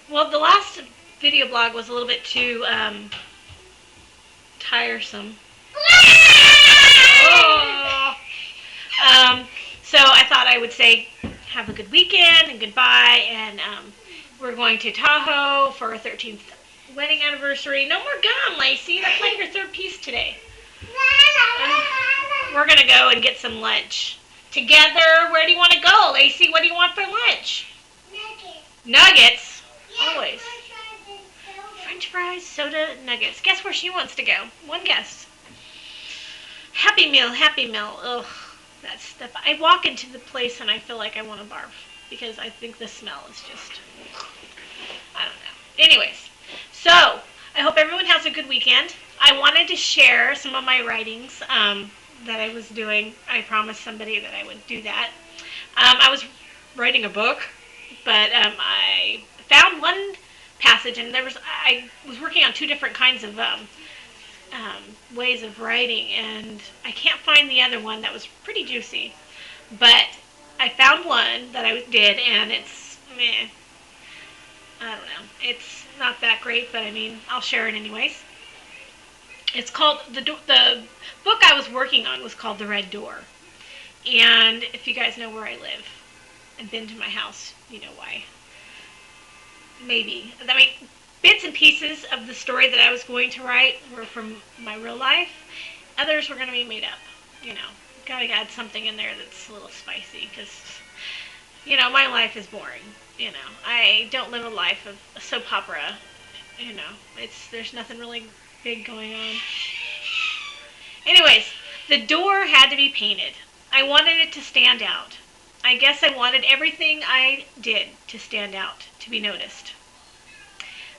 Well, the last video blog was a little bit too tiresome. Oh. Um, so I thought I would say have a good weekend and goodbye, and we're going to Tahoe for our 13th wedding anniversary. No more gum, Lacey. That's like your third piece today. We're going to go and get some lunch. Together, where do you want to go, Lacey? What do you want for lunch? Nuggets? Always. French fries, soda, nuggets. Guess where she wants to go? One guess. Happy Meal, Happy Meal. Ugh, that stuff. I walk into the place and I feel like I want to barf because I think the smell is just, I don't know. Anyways, so I hope everyone has a good weekend. I wanted to share some of my writings that I was doing. I promised somebody that I would do that. I was writing a book, but I found one passage, and I was working on two different kinds of ways of writing, and I can't find the other one that was pretty juicy. But I found one that I did, and it's meh. I don't know. It's not that great, but I mean, I'll share it anyways. It's called the book I was working on was called The Red Door, and if you guys know where I live and been to my house, you know why. Maybe. I mean, bits and pieces of the story that I was going to write were from my real life. Others were going to be made up. You know, gotta add something in there that's a little spicy because, you know, my life is boring. You know, I don't live a life of a soap opera. You know, there's nothing really big going on. Anyways, the door had to be painted. I wanted it to stand out. I guess I wanted everything I did to stand out, to be noticed.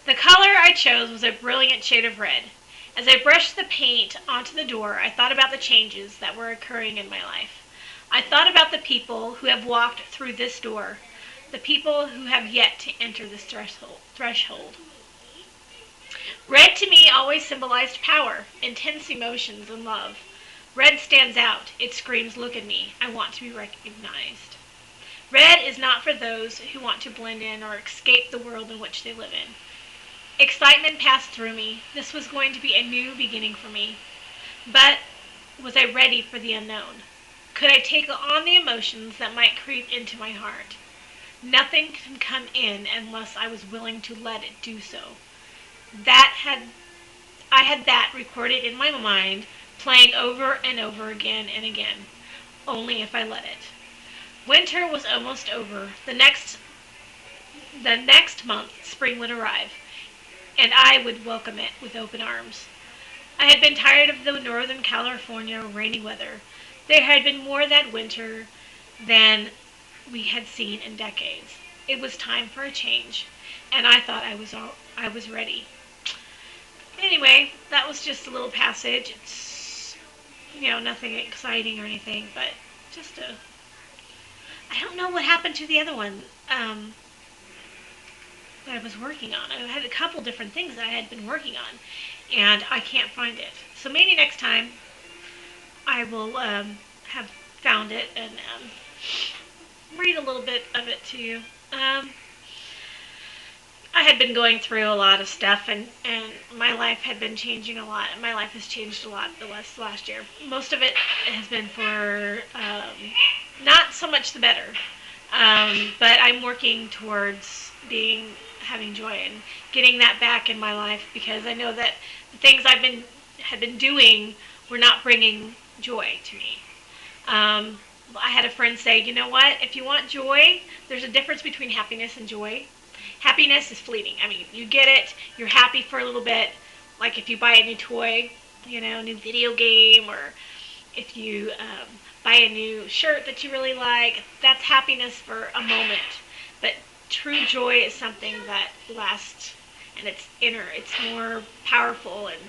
The color I chose was a brilliant shade of red. As I brushed the paint onto the door, I thought about the changes that were occurring in my life. I thought about the people who have walked through this door, the people who have yet to enter this threshold. Red to me always symbolized power, intense emotions, and love. Red stands out. It screams, look at me. I want to be recognized. Red is not for those who want to blend in or escape the world in which they live in. Excitement passed through me. This was going to be a new beginning for me. But was I ready for the unknown? Could I take on the emotions that might creep into my heart? Nothing can come in unless I was willing to let it do so. I had that recorded in my mind, playing over and over again and again, only if I let it. Winter was almost over. The next month, spring would arrive, and I would welcome it with open arms. I had been tired of the Northern California rainy weather. There had been more that winter than we had seen in decades. It was time for a change, and I thought I was ready. Anyway, that was just a little passage. It's, you know, nothing exciting or anything, but just I don't know what happened to the other one that I was working on. I had a couple different things that I had been working on, and I can't find it. So maybe next time I will have found it and read a little bit of it to you. I had been going through a lot of stuff, and my life had been changing a lot. My life has changed a lot the last year. Most of it has been for not so much the better, but I'm working towards having joy and getting that back in my life because I know that the things had been doing were not bringing joy to me. I had a friend say, you know what? If you want joy, there's a difference between happiness and joy. Happiness is fleeting. I mean, you get it, you're happy for a little bit, like if you buy a new toy, you know, new video game, or if you buy a new shirt that you really like, that's happiness for a moment. But true joy is something that lasts, and it's inner, it's more powerful and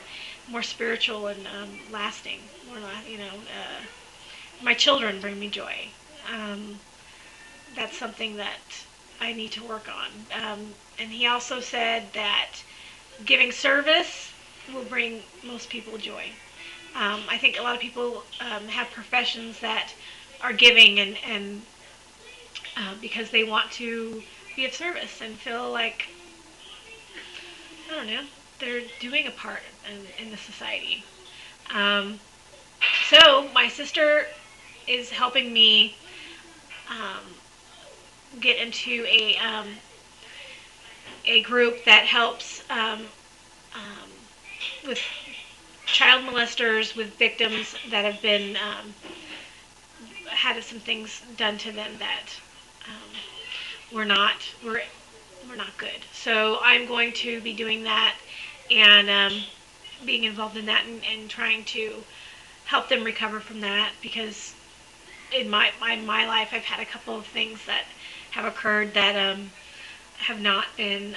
more spiritual and lasting. My children bring me joy. That's something that I need to work on. And he also said that giving service will bring most people joy. I think a lot of people have professions that are giving and because they want to be of service and feel like I don't know, they're doing a part in the society. Um, so my sister is helping me um, get into a group that helps um, with child molesters, with victims that have been had some things done to them that were not were not good. So I'm going to be doing that and being involved in that and trying to help them recover from that, because in my life I've had a couple of things that have occurred that have not been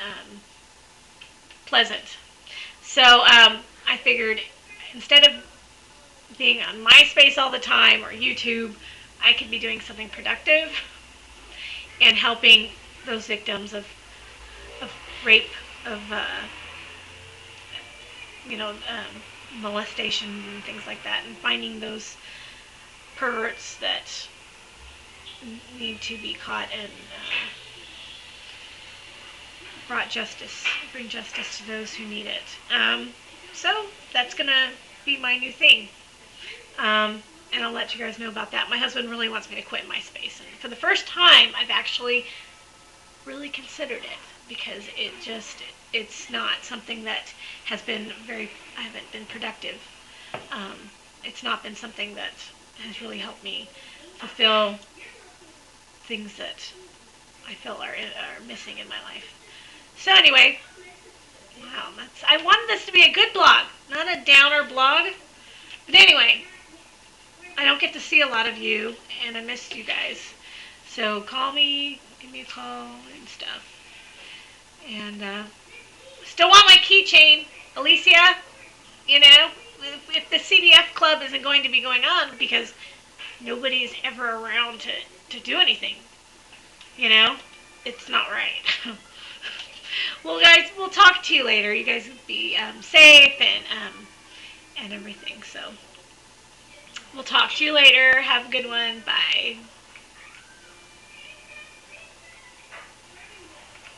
pleasant. So I figured instead of being on MySpace all the time or YouTube, I could be doing something productive and helping those victims of rape, of molestation and things like that, and finding those perverts that need to be caught and bring justice to those who need it. So that's gonna be my new thing. And I'll let you guys know about that. My husband really wants me to quit MySpace, and for the first time, I've actually really considered it, because it's not something that I haven't been productive. It's not been something that has really helped me fulfill things that I feel are missing in my life. So anyway, wow, I wanted this to be a good blog, not a downer blog. But anyway, I don't get to see a lot of you, and I miss you guys. So call me, give me a call and stuff. And still want my keychain, Alicia. You know, if the CDF club isn't going to be going on because nobody's ever around to do anything, you know, it's not right. Well, guys, we'll talk to you later. You guys be safe and everything. So we'll talk to you later. Have a good one. Bye.